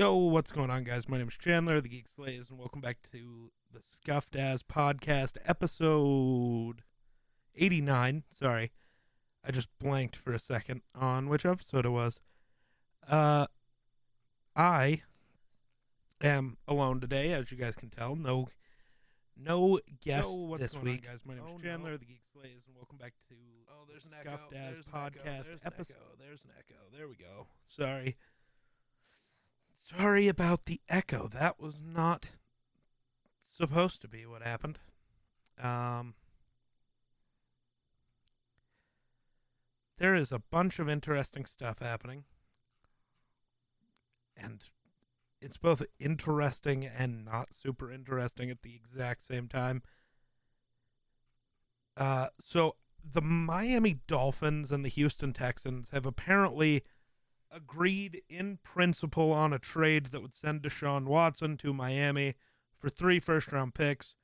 Yo, what's going on, guys? My name is Chandler, the Geek Slays, and welcome back to the Scuffed As Podcast, episode 89. Sorry, I just blanked for a second on which episode it was. Uh, I am alone today, as you guys can tell. No guest Yo, what's this going week. on, guys? My name is Chandler, No. the Geek Slays, and welcome back to Oh, there's an Scuffed echo. As There's Podcast, There's episode. an echo. There's an echo. There we go. Sorry about the echo. That was not supposed to be what happened. Um, there is a bunch of interesting stuff happening, and it's both interesting and not super interesting at the exact same time. So the Miami Dolphins and the Houston Texans have apparently agreed in principle on a trade that would send Deshaun Watson to Miami for 3 first-round picks.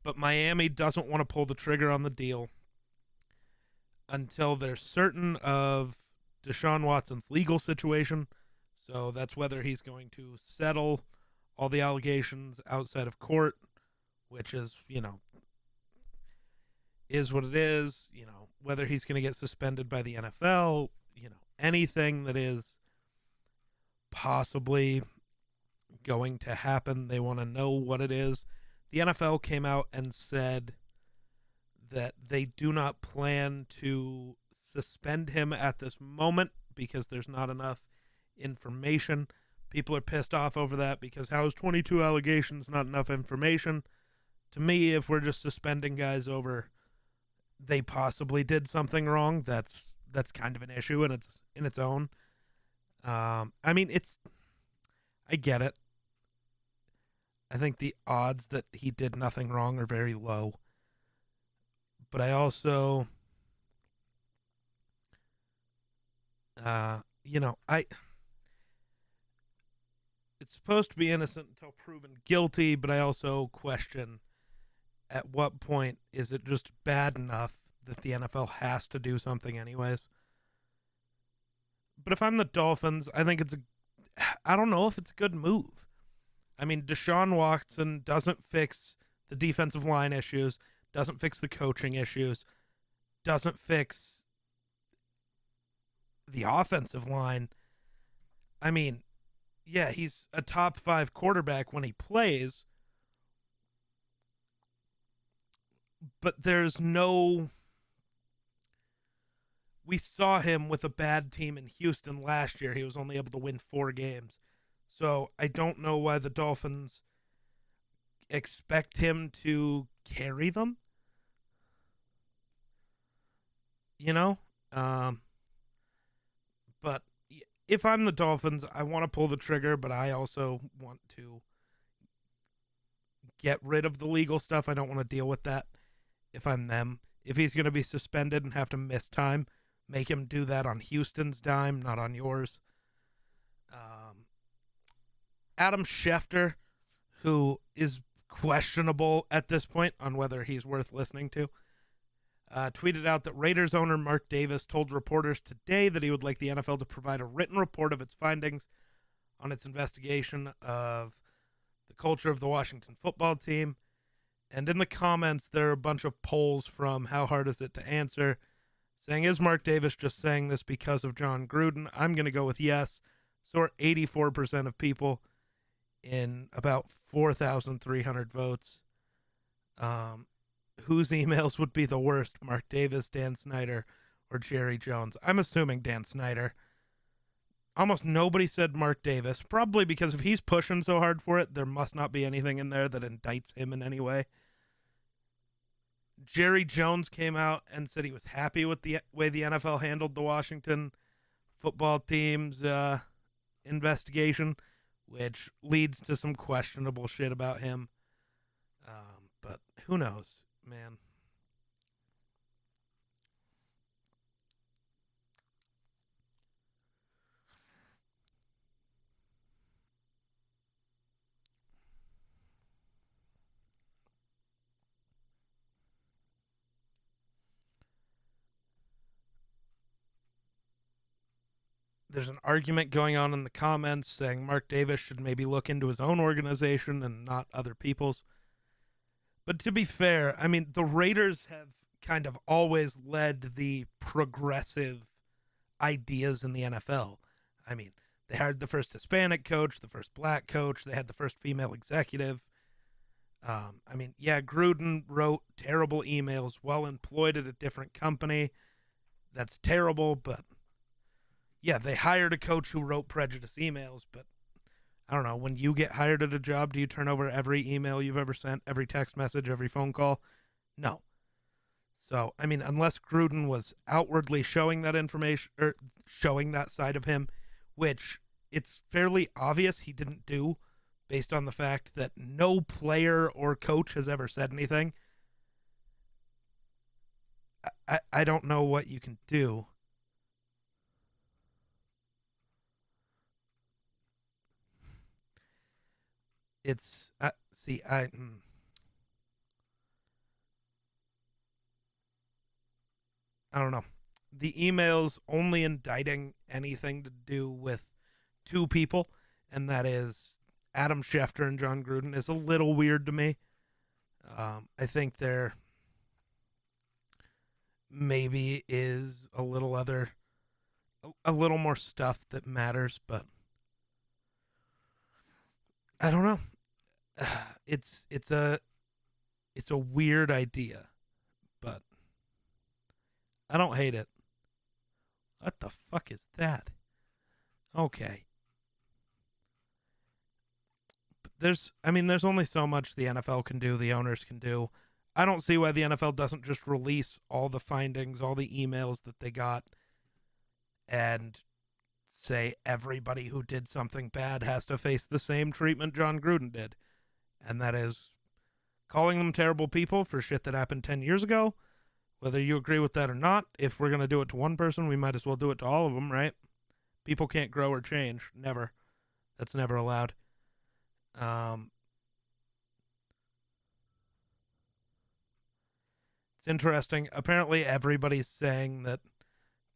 But Miami doesn't want to pull the trigger on the deal until they're certain of Deshaun Watson's legal situation. So that's whether he's going to settle all the allegations outside of court, which is what it is. Whether he's going to get suspended by the NFL, anything that is possibly going to happen, they want to know what it is. The NFL came out and said that they do not plan to suspend him at this moment because there's not enough information. People are pissed off over that because how is 22 allegations not enough information? To me, if we're just suspending guys over they possibly did something wrong, that's kind of an issue in its own. I mean, I get it. I think the odds that he did nothing wrong are very low. But I also, I it's supposed to be innocent until proven guilty, but I also question at what point is it just bad enough that the NFL has to do something anyways. But if I'm the Dolphins, I don't know if it's a good move. I mean, Deshaun Watson doesn't fix the defensive line issues, doesn't fix the coaching issues, doesn't fix the offensive line. I mean, yeah, he's a top 5 quarterback when he plays, but there's no. We saw him with a bad team in Houston last year. He was only able to win 4 games. So I don't know why the Dolphins expect him to carry them. You know? But if I'm the Dolphins, I want to pull the trigger, but I also want to get rid of the legal stuff. I don't want to deal with that if I'm them. If he's going to be suspended and have to miss time, make him do that on Houston's dime, not on yours. Adam Schefter, who is questionable at this point on whether he's worth listening to, tweeted out that Raiders owner Mark Davis told reporters today that he would like the NFL to provide a written report of its findings on its investigation of the culture of the Washington football team. And in the comments, there are a bunch of polls from How Hard Is It to Answer saying, is Mark Davis just saying this because of John Gruden? I'm going to go with yes. So are 84% of people in about 4,300 votes. Whose emails would be the worst? Mark Davis, Dan Snyder, or Jerry Jones? I'm assuming Dan Snyder. Almost nobody said Mark Davis, probably because if he's pushing so hard for it, there must not be anything in there that indicts him in any way. Jerry Jones came out and said he was happy with the way the NFL handled the Washington football team's investigation, which leads to some questionable shit about him. But who knows, man. there's an argument going on in the comments saying Mark Davis should maybe look into his own organization and not other people's. But to be fair, I mean, the Raiders have kind of always led the progressive ideas in the NFL. I mean, they hired the first Hispanic coach, the first black coach, they had the first female executive. I mean, yeah, Gruden wrote terrible emails while employed at a different company. That's terrible, but yeah, they hired a coach who wrote prejudice emails, but I don't know, when you get hired at a job, do you turn over every email you've ever sent, every text message, every phone call? No. So, I mean, unless Gruden was outwardly showing that information or showing that side of him, which it's fairly obvious he didn't do based on the fact that no player or coach has ever said anything, I don't know what you can do. It's, see, I don't know. The emails only indicting anything to do with two people, and that is Adam Schefter and John Gruden, is a little weird to me. I think there maybe is a little more stuff that matters, but I don't know. It's it's a weird idea, but I don't hate it. What the fuck is that? Okay. There's only so much the NFL can do, the owners can do. I don't see why the NFL doesn't just release all the findings, all the emails that they got, and say everybody who did something bad has to face the same treatment John Gruden did. And that is calling them terrible people for shit that happened 10 years ago. Whether you agree with that or not, if we're going to do it to one person, we might as well do it to all of them, right? People can't grow or change. Never. That's never allowed. It's interesting. Apparently, everybody's saying that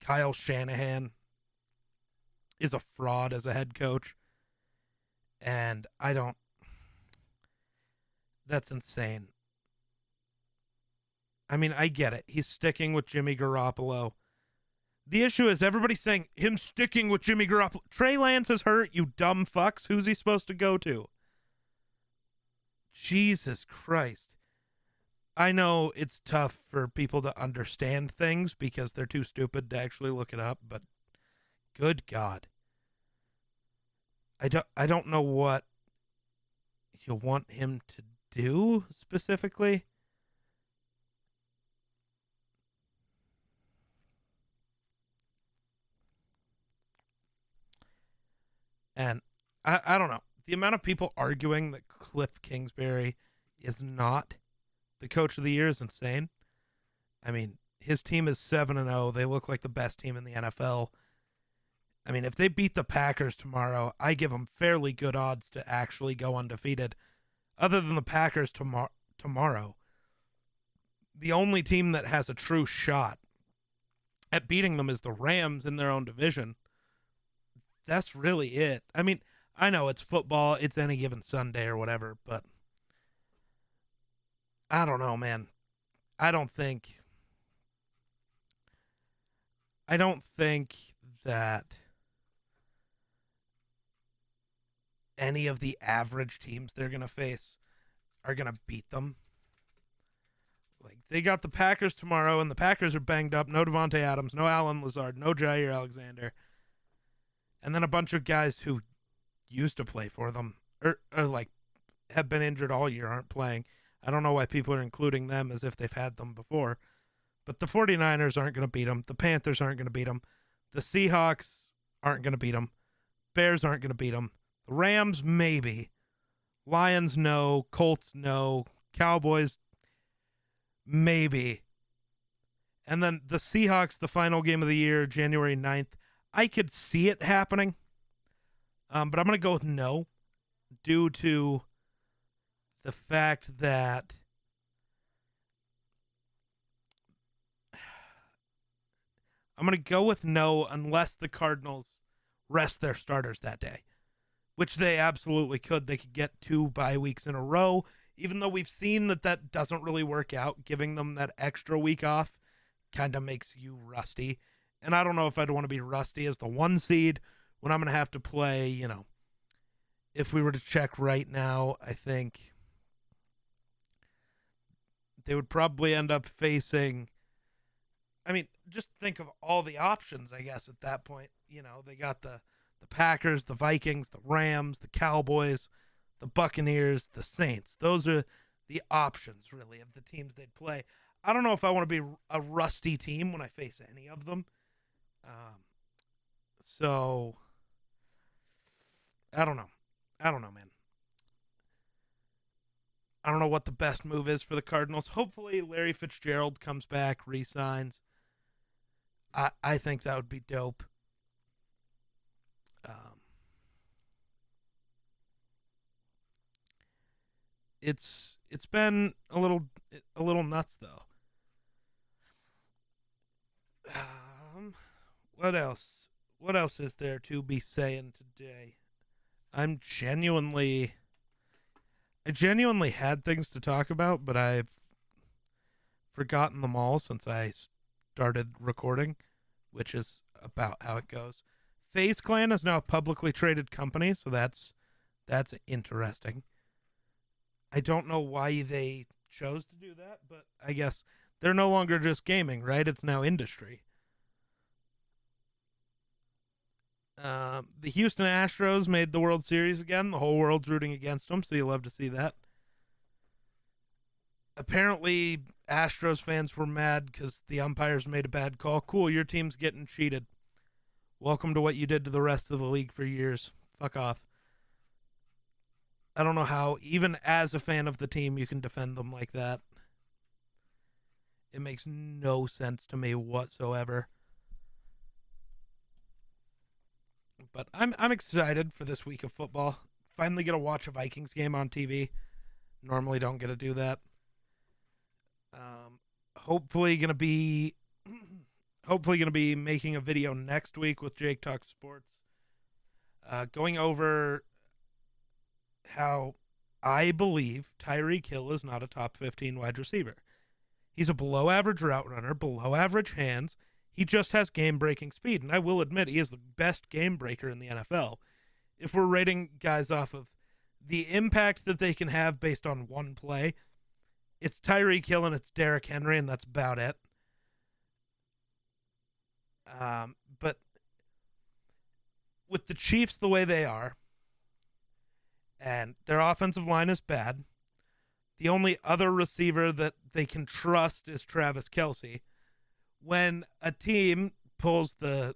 Kyle Shanahan is a fraud as a head coach. And I don't. That's insane. I mean, I get it. He's sticking with Jimmy Garoppolo. The issue is everybody's saying him sticking with Jimmy Garoppolo. Trey Lance is hurt, you dumb fucks. Who's he supposed to go to? Jesus Christ. I know it's tough for people to understand things because they're too stupid to actually look it up, but good God. I don't know what you want him to do specifically. And I don't know. The amount of people arguing that Cliff Kingsbury is not the coach of the year is insane. I mean, his team is 7-0. They look like the best team in the NFL. I mean, if they beat the Packers tomorrow, I give them fairly good odds to actually go undefeated. Other than the Packers tomorrow, the only team that has a true shot at beating them is the Rams in their own division. That's really it. I mean, I know it's football, it's any given Sunday or whatever, but I don't know, man. I don't think I don't think that any of the average teams they're going to face are going to beat them. Like, they got the Packers tomorrow, and the Packers are banged up. No Devontae Adams, no Alan Lazard, no Jair Alexander. And then a bunch of guys who used to play for them or like have been injured all year aren't playing. I don't know why people are including them as if they've had them before. But the 49ers aren't going to beat them. The Panthers aren't going to beat them. The Seahawks aren't going to beat them. Bears aren't going to beat them. The Rams, maybe. Lions, no. Colts, no. Cowboys, maybe. And then the Seahawks, the final game of the year, January 9th. I could see it happening. But I'm going to go with no, due to the fact that I'm going to go with no unless the Cardinals rest their starters that day, which they absolutely could. They could get 2 bye weeks in a row, even though we've seen that doesn't really work out. Giving them that extra week off kind of makes you rusty. And I don't know if I'd want to be rusty as the 1 seed when I'm going to have to play, if we were to check right now, I think they would probably end up facing, just think of all the options, I guess, at that point. They got the Packers, the Vikings, the Rams, the Cowboys, the Buccaneers, the Saints. Those are the options, really, of the teams they'd play. I don't know if I want to be a rusty team when I face any of them. So, I don't know. Man. I don't know what the best move is for the Cardinals. Hopefully, Larry Fitzgerald comes back, re-signs. I think that would be dope. It's been a little nuts though. What else? What else is there to be saying today? I genuinely had things to talk about, but I've forgotten them all since I started recording, which is about how it goes. Faze Clan is now a publicly traded company, so that's interesting. I don't know why they chose to do that, but I guess they're no longer just gaming, right? It's now industry. The Houston Astros made the World Series again. The whole world's rooting against them, so you love to see that. Apparently, Astros fans were mad because the umpires made a bad call. Cool, your team's getting cheated. Welcome to what you did to the rest of the league for years. Fuck off. I don't know how, even as a fan of the team, you can defend them like that. It makes no sense to me whatsoever. But I'm excited for this week of football. Finally get to watch a Vikings game on TV. Normally don't get to do that. Hopefully gonna be making a video next week with Jake Talks Sports. Going over how I believe Tyreek Hill is not a top 15 wide receiver. He's a below average route runner, below average hands. He just has game-breaking speed, and I will admit he is the best game breaker in the NFL. If we're rating guys off of the impact that they can have based on one play, it's Tyreek Hill and it's Derrick Henry, and that's about it. But with the Chiefs the way they are, and their offensive line is bad, the only other receiver that they can trust is Travis Kelce. When a team pulls the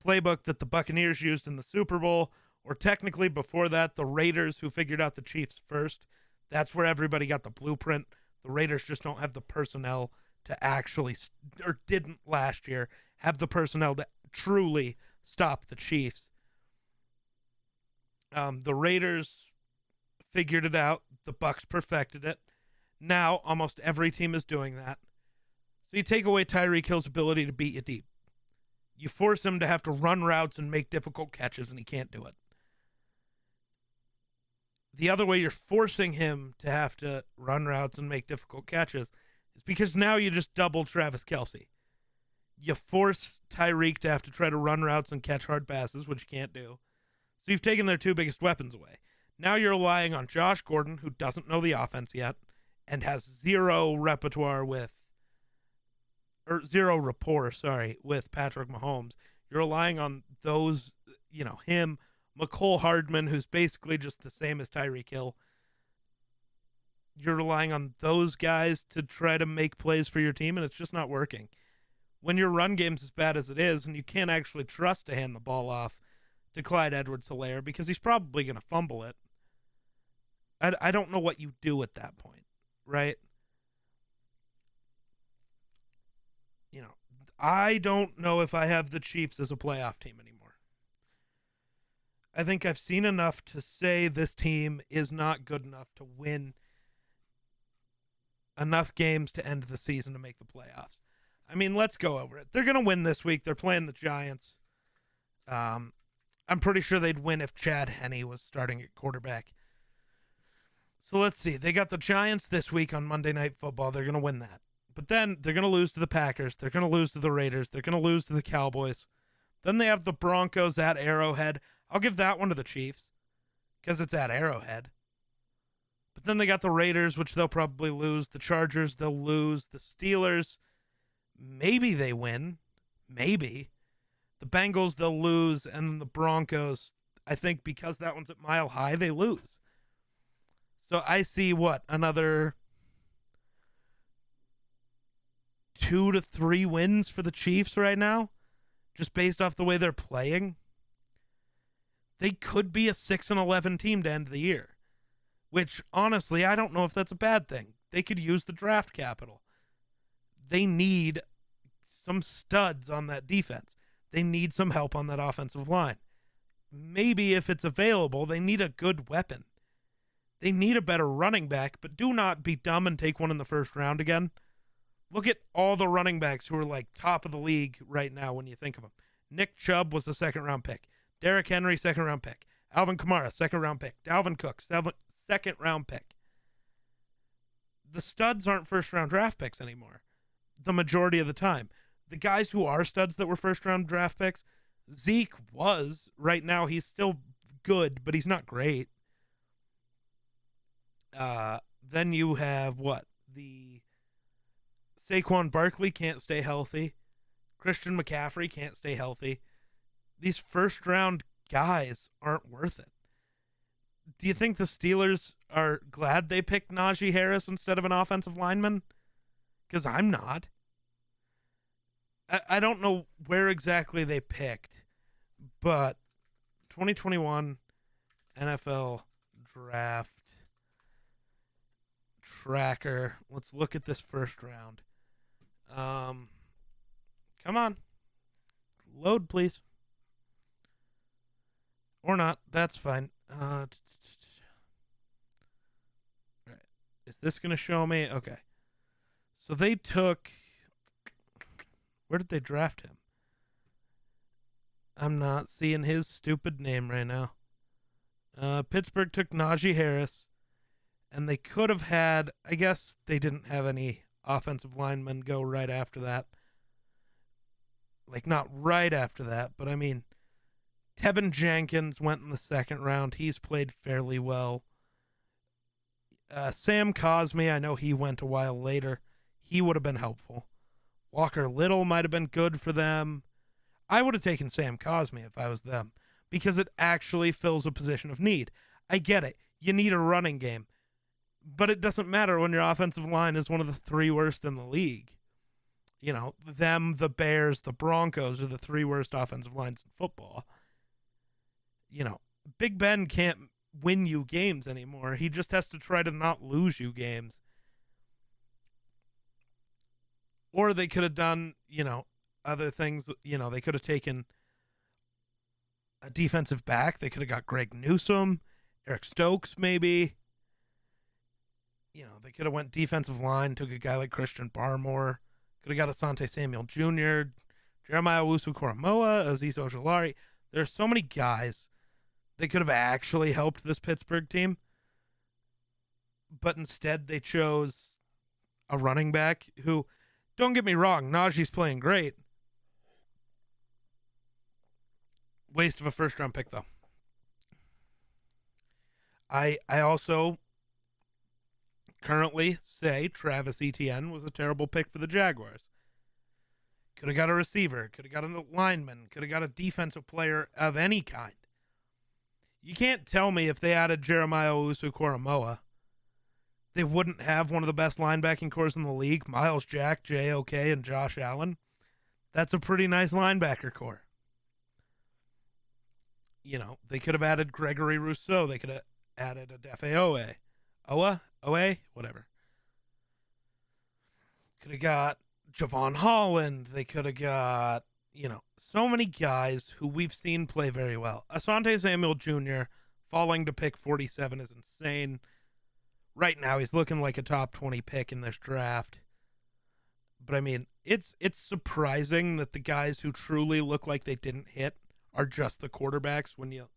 playbook that the Buccaneers used in the Super Bowl, or technically before that, the Raiders, who figured out the Chiefs first, that's where everybody got the blueprint. The Raiders just don't have the personnel to actually, or didn't last year, have the personnel to truly stop the Chiefs. The Raiders figured it out. The Bucs perfected it. Now almost every team is doing that. So you take away Tyreek Hill's ability to beat you deep. You force him to have to run routes and make difficult catches, and he can't do it. The other way you're forcing him to have to run routes and make difficult catches is because now you just double Travis Kelce. You force Tyreek to have to try to run routes and catch hard passes, which you can't do. So you've taken their 2 biggest weapons away. Now you're relying on Josh Gordon, who doesn't know the offense yet and has zero rapport with Patrick Mahomes. You're relying on those, him, McCole Hardman, who's basically just the same as Tyreek Hill. You're relying on those guys to try to make plays for your team, and it's just not working. When your run game's as bad as it is, and you can't actually trust to hand the ball off to Clyde Edwards-Helaire because he's probably going to fumble it, I don't know what you do at that point, right? I don't know if I have the Chiefs as a playoff team anymore. I think I've seen enough to say this team is not good enough to win enough games to end the season to make the playoffs. Let's go over it. They're going to win this week. They're playing the Giants. I'm pretty sure they'd win if Chad Henne was starting at quarterback. So let's see. They got the Giants this week on Monday Night Football. They're going to win that. But then they're going to lose to the Packers. They're going to lose to the Raiders. They're going to lose to the Cowboys. Then they have the Broncos at Arrowhead. I'll give that one to the Chiefs because it's at Arrowhead. But then they got the Raiders, which they'll probably lose. The Chargers, they'll lose. The Steelers, maybe they win. Maybe. The Bengals, they'll lose. And the Broncos, I think because that one's at Mile High, they lose. So I see another 2 to 3 wins for the Chiefs right now, just based off the way they're playing. They could be a 6-11 team to end the year, which honestly, I don't know if that's a bad thing. They could use the draft capital. They need some studs on that defense. They need some help on that offensive line. Maybe if it's available, they need a good weapon. They need a better running back, but do not be dumb and take one in the first round again. Look at all the running backs who are like top of the league right now when you think of them. Nick Chubb was the second-round pick. Derrick Henry, second-round pick. Alvin Kamara, second-round pick. Dalvin Cook, second-round pick. The studs aren't first-round draft picks anymore the majority of the time. The guys who are studs that were first-round draft picks, Zeke was. Right now, he's still good, but he's not great. Then you have the Saquon Barkley can't stay healthy. Christian McCaffrey can't stay healthy. These first round guys aren't worth it. Do you think the Steelers are glad they picked Najee Harris instead of an offensive lineman? Because I'm not. I don't know where exactly they picked, but 2021 NFL Draft Tracker. Let's look at this first round. Come on. Load, please. Or not. That's fine. Right. Is this going to show me? Okay. So they took... Where did they draft him? I'm not seeing his stupid name right now. Pittsburgh took Najee Harris. And they could have had... I guess they didn't have any offensive linemen go right after that. Like, not right after that, but I mean... Tevin Jenkins went in the second round. He's played fairly well. Sam Cosmi, I know he went a while later. He would have been helpful. Walker Little might have been good for them. I would have taken Sam Cosmi if I was them because it actually fills a position of need. I get it. You need a running game. But it doesn't matter when your offensive line is one of the 3 worst in the league. You know, them, the Bears, the Broncos are the 3 worst offensive lines in football. You know, Big Ben can't win you games anymore. He just has to try to not lose you games. Or they could have done, you know, other things. You know, they could have taken a defensive back. They could have got Greg Newsome, Eric Stokes maybe. You know, they could have went defensive line, took a guy like Christian Barmore. Could have got Asante Samuel Jr., Jeremiah Owusu-Koramoah, Azeez Ojulari. There's so many guys that could have actually helped this Pittsburgh team. But instead they chose a running back who, don't get me wrong, Najee's playing great. Waste of a first-round pick, though. I also currently say Travis Etienne was a terrible pick for the Jaguars. Could have got a receiver. Could have got a lineman. Could have got a defensive player of any kind. You can't tell me if they added Jeremiah Owusu-Koramoah, they wouldn't have one of the best linebacking cores in the league, Miles Jack, J.O.K., and Josh Allen. That's a pretty nice linebacker core. You know, they could have added Gregory Rousseau. They could have added Adefe Owe, whatever. Could have got Javon Holland. They could have got, you know, so many guys who we've seen play very well. Asante Samuel Jr. falling to pick 47 is insane. Right now, he's looking like a top 20 pick in this draft. But I mean, it's surprising that the guys who truly look like they didn't hit are just the quarterbacks when you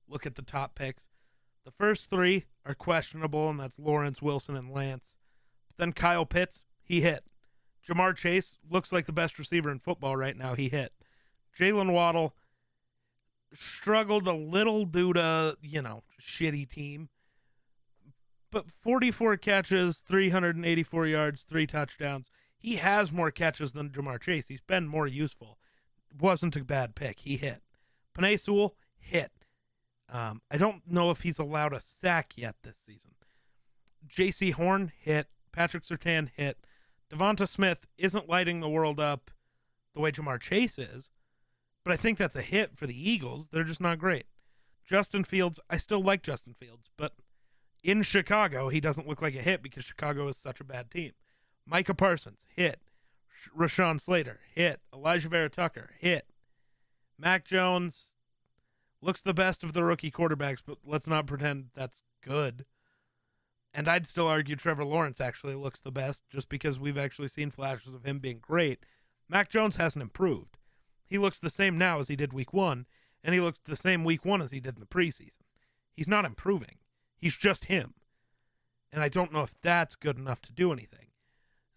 look at the top picks. The first three are questionable, and that's Lawrence, Wilson, and Lance. But then Kyle Pitts, he hit. Jamar Chase looks like the best receiver in football right now. He hit. Jalen Waddle struggled a little due to, shitty team. But 44 catches, 384 yards, 3 touchdowns. He has more catches than Jamar Chase. He's been more useful. Wasn't a bad pick. He hit. Penei Sewell hit. I don't know if he's allowed a sack yet this season. J.C. Horn hit. Patrick Surtain hit. Devonta Smith isn't lighting the world up the way Jamar Chase is, but I think that's a hit for the Eagles. They're just not great. Justin Fields, I still like Justin Fields, but in Chicago, he doesn't look like a hit because Chicago is such a bad team. Micah Parsons, hit. Rashawn Slater, hit. Elijah Vera Tucker, hit. Mac Jones looks the best of the rookie quarterbacks, but let's not pretend that's good. And I'd still argue Trevor Lawrence actually looks the best just because we've actually seen flashes of him being great. Mac Jones hasn't improved. He looks the same now as he did week 1, and he looks the same week 1 as he did in the preseason. He's not improving. He's just him. And I don't know if that's good enough to do anything.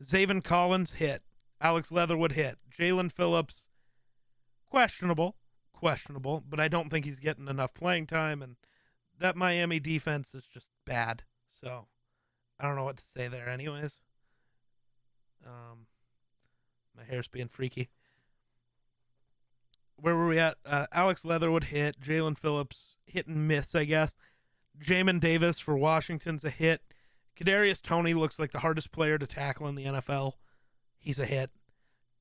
Zaven Collins hit. Alex Leatherwood hit. Jalen Phillips, questionable, but I don't think he's getting enough playing time, and that Miami defense is just bad. So I don't know what to say there anyways. My hair's being freaky. Where were we at? Alex Leatherwood hit. Jalen Phillips hit and miss, I guess. Jamin Davis for Washington's a hit. Kadarius Toney looks like the hardest player to tackle in the NFL. He's a hit.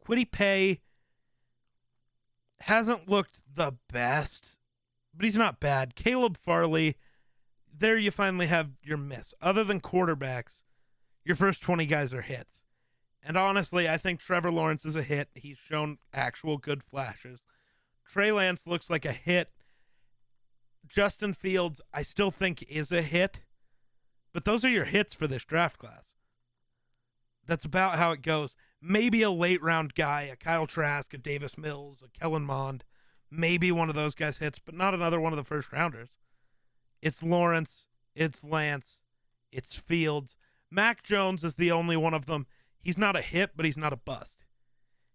Kwity Paye hasn't looked the best, but he's not bad. Caleb Farley, there you finally have your miss. Other than quarterbacks, your first 20 guys are hits. And honestly, I think Trevor Lawrence is a hit. He's shown actual good flashes. Trey Lance looks like a hit. Justin Fields, I still think is a hit. But those are your hits for this draft class. That's about how it goes. Maybe a late round guy, a Kyle Trask, a Davis Mills, a Kellen Mond. Maybe one of those guys hits, but not another one of the first rounders. It's Lawrence, it's Lance, it's Fields. Mac Jones is the only one of them. He's not a hit, but he's not a bust.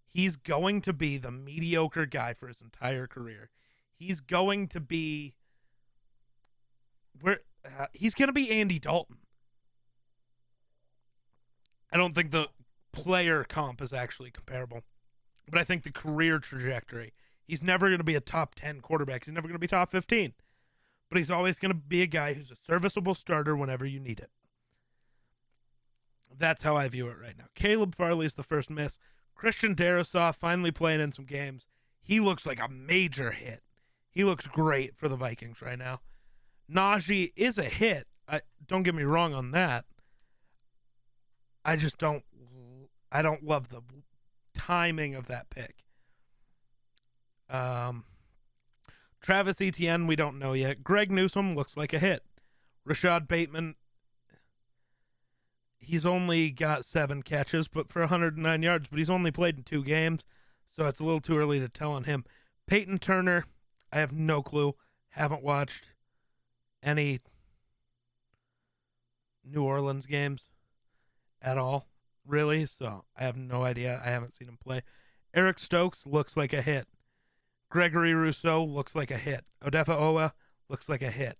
He's going to be the mediocre guy for his entire career. He's going to be he's going to be Andy Dalton. I don't think the player comp is actually comparable, but I think the career trajectory, he's never going to be a top 10 quarterback. He's never going to be top 15, but he's always going to be a guy who's a serviceable starter whenever you need it. That's how I view it right now. Caleb Farley is the first miss. Christian Darrisaw finally playing in some games. He looks like a major hit. He looks great for the Vikings right now. Najee is a hit. Don't get me wrong on that. I don't love the timing of that pick. Travis Etienne, we don't know yet. Greg Newsome looks like a hit. Rashad Bateman, he's only got 7 catches, but for 109 yards, but he's only played in 2 games, so it's a little too early to tell on him. Peyton Turner, I have no clue. Haven't watched any New Orleans games at all, really, so I have no idea. I haven't seen him play. Eric Stokes looks like a hit. Gregory Rousseau looks like a hit. Odefa Owa looks like a hit.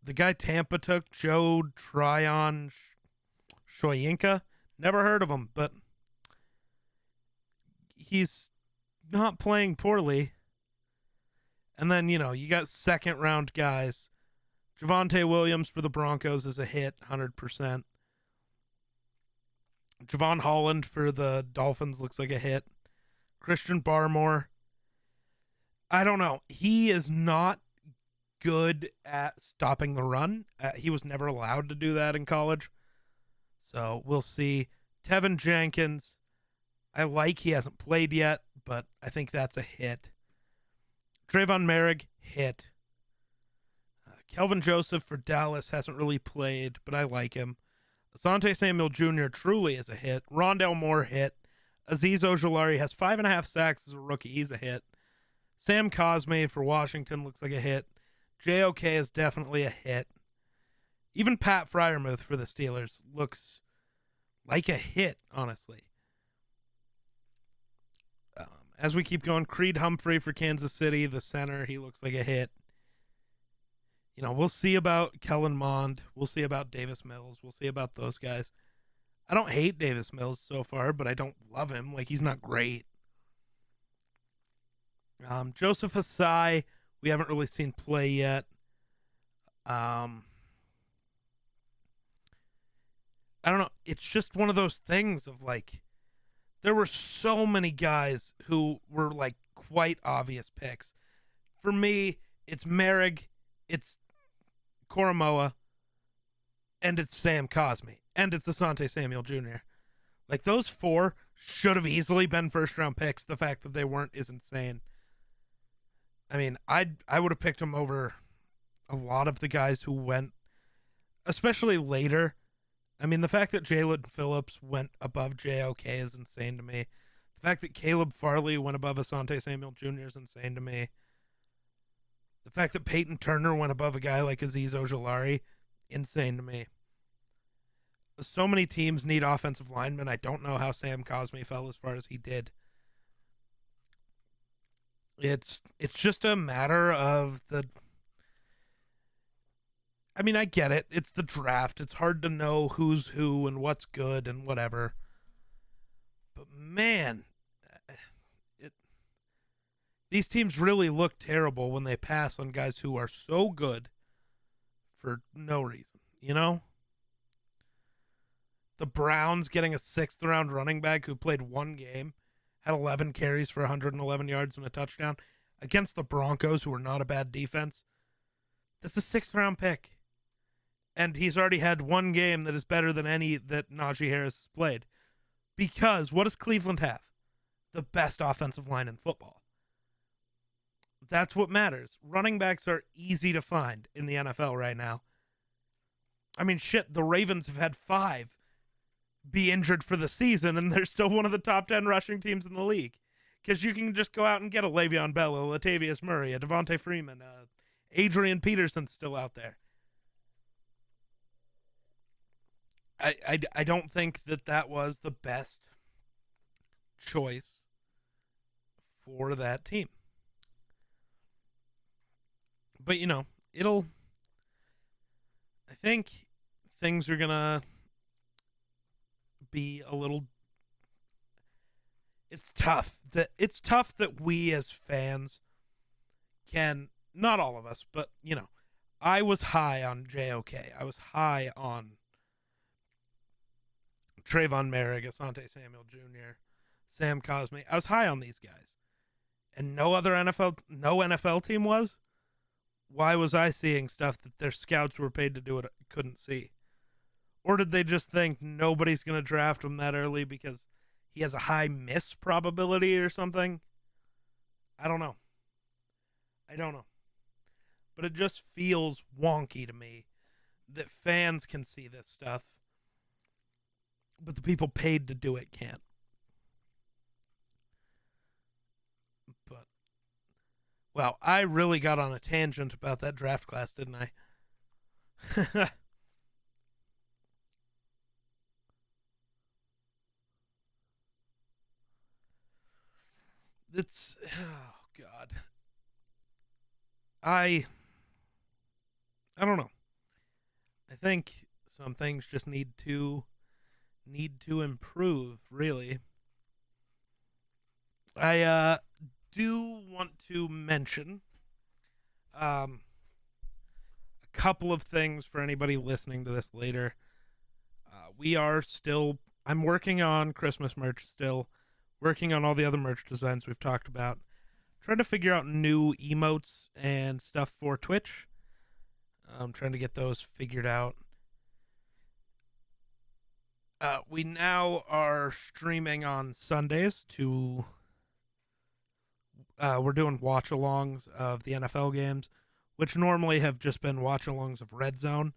The guy Tampa took, Joe Tryon Shoyinka, never heard of him, but he's not playing poorly. And then, you got second-round guys. Javonte Williams for the Broncos is a hit, 100%. Javon Holland for the Dolphins looks like a hit. Christian Barmore, I don't know. He is not good at stopping the run. He was never allowed to do that in college. So we'll see. Tevin Jenkins, I like. He hasn't played yet, but I think that's a hit. Trayvon Merrick, hit. Kelvin Joseph for Dallas hasn't really played, but I like him. Asante Samuel Jr. truly is a hit. Rondale Moore, hit. Azeez Ojulari has 5.5 sacks as a rookie. He's a hit. Sam Cosme for Washington looks like a hit. JOK is definitely a hit. Even Pat Freiermuth for the Steelers looks like a hit, honestly. As we keep going, Creed Humphrey for Kansas City, the center, he looks like a hit. We'll see about Kellen Mond. We'll see about Davis Mills. We'll see about those guys. I don't hate Davis Mills so far, but I don't love him. Like, he's not great. Joseph Asai, we haven't really seen play yet. I don't know. It's just one of those things of, like, there were so many guys who were, like, quite obvious picks. For me, it's Merrick, it's Koromoa, and it's Sam Cosme, and it's Asante Samuel Jr. Like, those four should have easily been first-round picks. The fact that they weren't is insane. I mean, I would have picked them over a lot of the guys who went, especially later. I mean, the fact that Jalen Phillips went above JOK is insane to me. The fact that Caleb Farley went above Asante Samuel Jr. is insane to me. The fact that Peyton Turner went above a guy like Azeez Ojulari, insane to me. So many teams need offensive linemen. I don't know how Sam Cosme fell as far as he did. It's just a matter of the... I mean, I get it. It's the draft. It's hard to know who's who and what's good and whatever. But man, these teams really look terrible when they pass on guys who are so good for no reason, The Browns getting a 6th-round running back who played one game, had 11 carries for 111 yards and a touchdown against the Broncos, who are not a bad defense. That's a 6th-round pick. And he's already had one game that is better than any that Najee Harris has played. Because what does Cleveland have? The best offensive line in football. That's what matters. Running backs are easy to find in the NFL right now. I mean, shit, the Ravens have had 5 be injured for the season, and they're still one of the top 10 rushing teams in the league. Because you can just go out and get a Le'Veon Bell, a Latavius Murray, a Devontae Freeman, Adrian Peterson's still out there. I don't think that was the best choice for that team. But, I think things are going to be a little... It's tough that we as fans can, not all of us, but, I was high on JOK. I was high on Trayvon Merrick, Asante Samuel Jr., Sam Cosme. I was high on these guys. And no NFL team was? Why was I seeing stuff that their scouts were paid to do it couldn't see? Or did they just think nobody's going to draft him that early because he has a high miss probability or something? I don't know. But it just feels wonky to me that fans can see this stuff, but the people paid to do it can't. But, wow, I really got on a tangent about that draft class, didn't I? Oh, God. I don't know. I think some things just need to improve, really. I do want to mention a couple of things for anybody listening to this later. I'm working on Christmas merch still, working on all the other merch designs we've talked about, trying to figure out new emotes and stuff for Twitch. I'm trying to get those figured out. We now are streaming on Sundays we're doing watch-alongs of the NFL games, which normally have just been watch-alongs of Red Zone,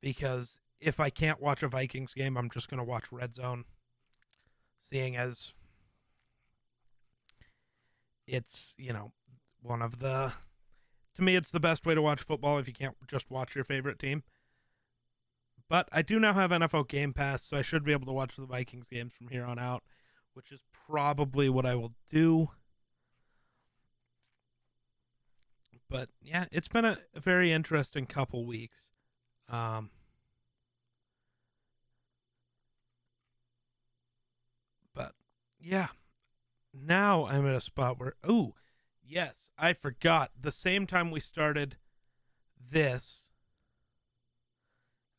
because if I can't watch a Vikings game, I'm just going to watch Red Zone, seeing as it's, one of the, to me, it's the best way to watch football if you can't just watch your favorite team. But I do now have NFL Game Pass, so I should be able to watch the Vikings games from here on out, which is probably what I will do. But yeah, it's been a very interesting couple weeks. Um, but yeah, now I'm at a spot where, oh, yes, I forgot. The same time we started this,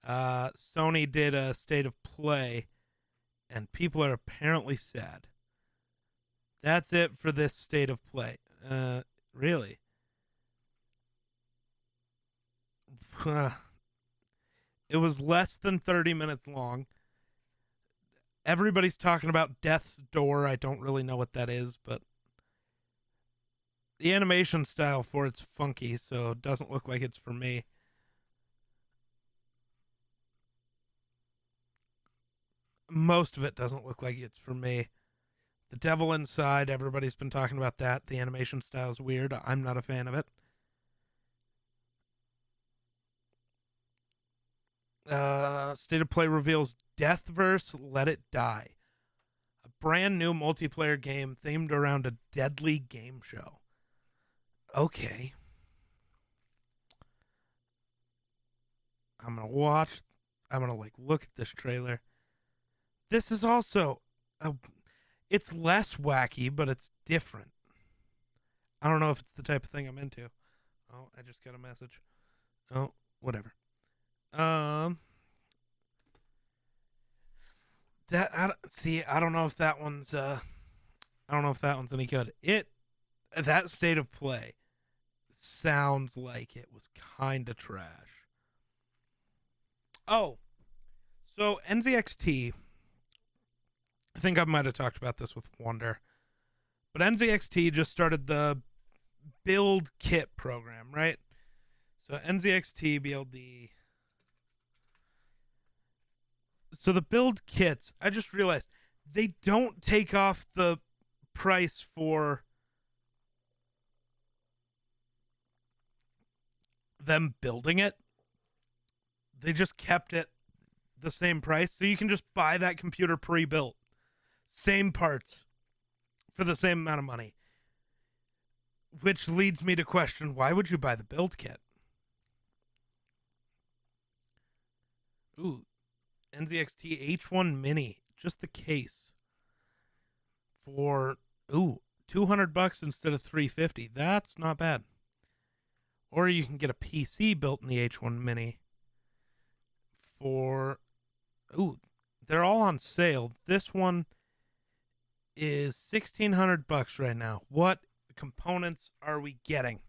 Sony did a state of play, and people are apparently sad. That's it for this state of play. Really? It was less than 30 minutes long. Everybody's talking about Death's Door. I don't really know what that is, but the animation style for it's funky, so it doesn't look like it's for me. Most of it doesn't look like it's for me. The Devil Inside, everybody's been talking about that. The animation style is weird. I'm not a fan of it. State of Play reveals Deathverse Let It Die, a brand new multiplayer game themed around a deadly game show. Okay. I'm gonna like look at this trailer. This is also it's less wacky, but it's different. I don't know if it's the type of thing I'm into. Oh, I just got a message. Oh, whatever. That I don't know if that one's I don't know if that one's any good. That state of play sounds like it was kind of trash. Oh, so NZXT, I think I might have talked about this with Wonder, but NZXT just started the build kit program, right? So NZXT BLD. So the build kits, I just realized they don't take off the price for them building it. They just kept it the same price. So you can just buy that computer pre-built. Same parts for the same amount of money. Which leads me to question, why would you buy the build kit? Ooh, NZXT H1 Mini, just the case. For, $200 instead of $350. That's not bad. Or you can get a PC built in the H1 Mini for, they're all on sale. This one is $1,600 right now. What components are we getting?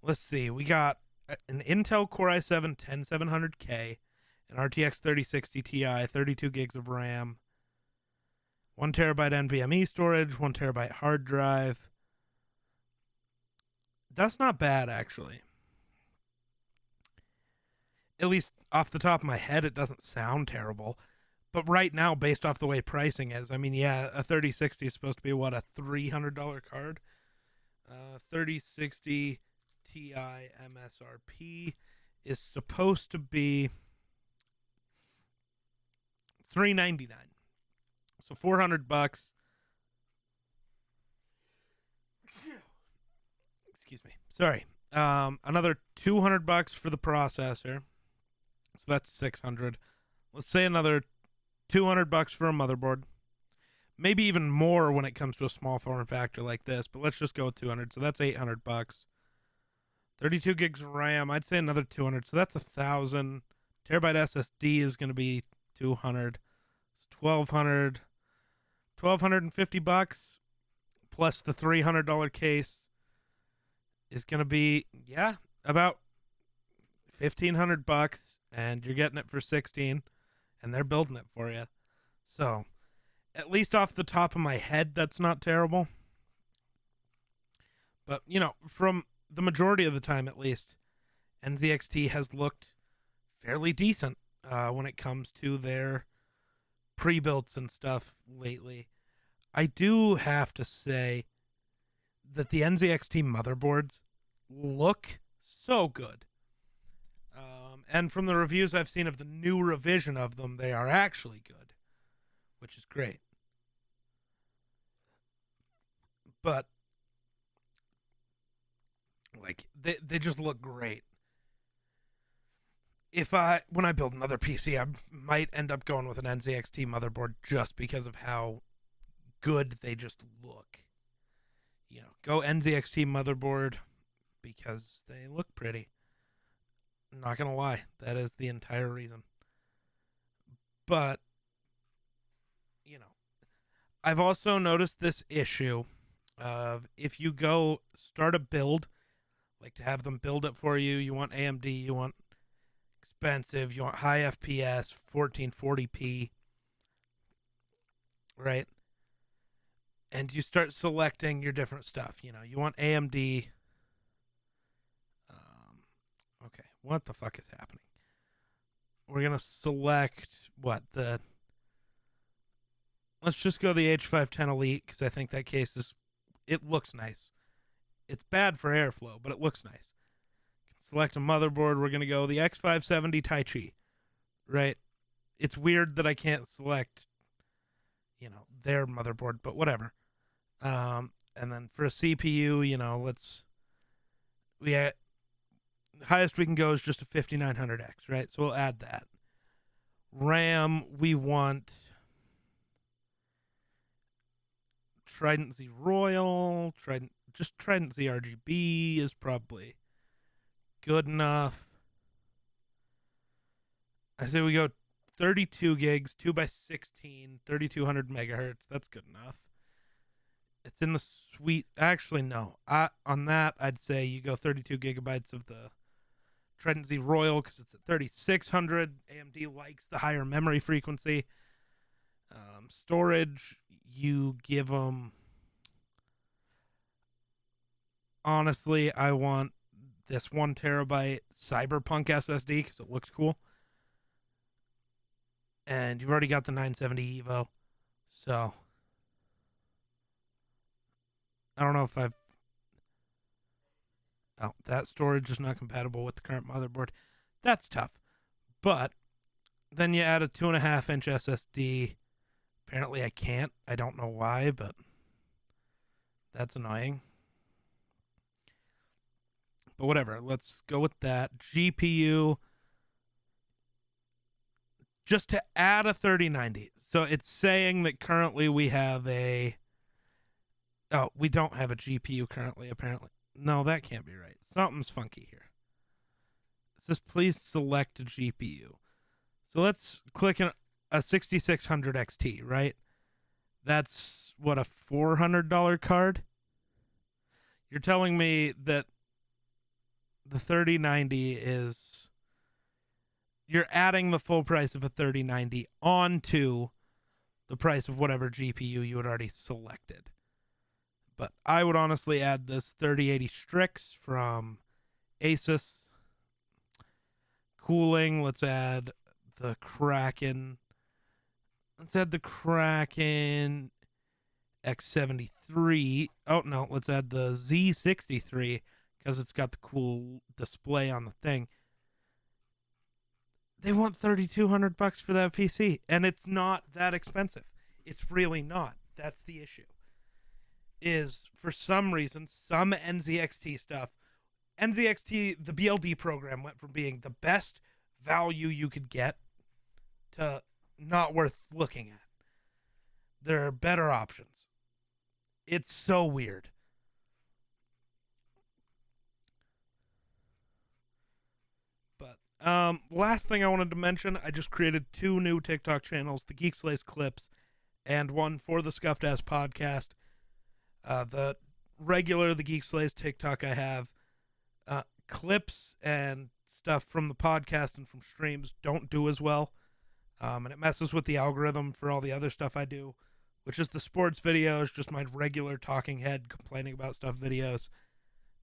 Let's see. We got an Intel Core i7 10700K, an RTX 3060 Ti, 32 gigs of RAM, 1 terabyte NVMe storage, 1 terabyte hard drive. That's not bad, actually. At least off the top of my head, it doesn't sound terrible. But right now, based off the way pricing is, I mean, yeah, a 3060 is supposed to be, what, a $300 card? 3060 Ti MSRP is supposed to be $399. So $400. Excuse me. Sorry. Another $200 for the processor. So that's $600. Let's say another $200 for a motherboard. Maybe even more when it comes to a small form factor like this, but let's just go with 200. So that's $800. 32 gigs of RAM. I'd say another 200. So that's 1,000. Terabyte SSD is going to be 200. It's 1,200. $1,250 plus the $300 case is going to be, about $1,500, and you're getting it for 16, and they're building it for you. So, at least off the top of my head, that's not terrible. But, from the majority of the time at least, NZXT has looked fairly decent when it comes to their pre-builts and stuff lately. I do have to say that the NZXT motherboards look so good. And from the reviews I've seen of the new revision of them, they are actually good, which is great. But like they just look great. When I build another PC, I might end up going with an NZXT motherboard just because of how good they just look. You know, go NZXT motherboard because they look pretty. I'm not gonna lie, that is the entire reason. But you know, I've also noticed this issue of if you go start a build, like to have them build it for you, you want AMD, you want expensive, you want high FPS, 1440p, right? And you start selecting your different stuff. You know, you want AMD. Okay, what the fuck is happening? We're gonna select let's just go the H510 Elite because I think that case it looks nice. It's bad for airflow, but it looks nice. Select a motherboard. We're gonna go the X570 Taichi, right? It's weird that I can't select, their motherboard, but whatever. And then for a CPU, the highest we can go is just a 5900X, right? So we'll add that. RAM, we want Trident Z Royal, Trident Z RGB is probably good enough. I say we go 32 gigs, 2x16, 3200 megahertz. That's good enough. It's in the sweet. Actually, no. On that, I'd say you go 32 gigabytes of the Trident Z Royal because it's at 3600. AMD likes the higher memory frequency. Storage, you give them. Honestly, I want this 1 terabyte Cyberpunk SSD because it looks cool. And you've already got the 970 Evo. So I don't know if that storage is not compatible with the current motherboard. That's tough. But then you add a 2.5-inch SSD. Apparently I can't. I don't know why, but that's annoying. But whatever. Let's go with that. GPU. Just to add a 3090. So it's saying that currently we have we don't have a GPU currently, apparently. No, that can't be right. Something's funky here. It says please select a GPU. So let's click a 6600 XT, right? That's what, a $400 card? You're telling me that the 3090 is... You're adding the full price of a 3090 onto the price of whatever GPU you had already selected. But I would honestly add this 3080 Strix from Asus. Cooling, let's add the Kraken. Let's add the Kraken X73. Oh, no, let's add the Z63 because it's got the cool display on the thing. They want $3,200 for that PC, and it's not that expensive. It's really not. That's the issue. Is for some reason, some NZXT stuff, NZXT, the BLD program went from being the best value you could get to not worth looking at. There are better options. It's so weird. Last thing I wanted to mention, I just created 2 new TikTok channels, the Geek Slays Clips and one for the Scuffed Ass Podcast. The regular, the Geek Slays TikTok I have, clips and stuff from the podcast and from streams don't do as well. And it messes with the algorithm for all the other stuff I do, which is the sports videos, just my regular talking head complaining about stuff videos,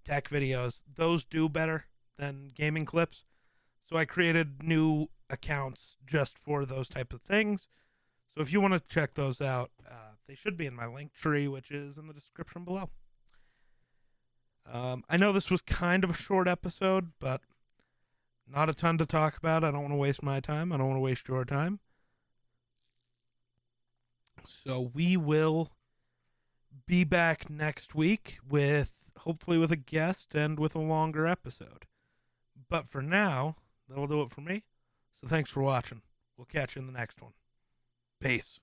tech videos. Those do better than gaming clips. So I created new accounts just for those type of things. So if you want to check those out, they should be in my link tree, which is in the description below. I know this was kind of a short episode, but not a ton to talk about. I don't want to waste my time. I don't want to waste your time. So we will be back next week with hopefully with a guest and with a longer episode. But for now, that'll do it for me. So thanks for watching. We'll catch you in the next one. Peace.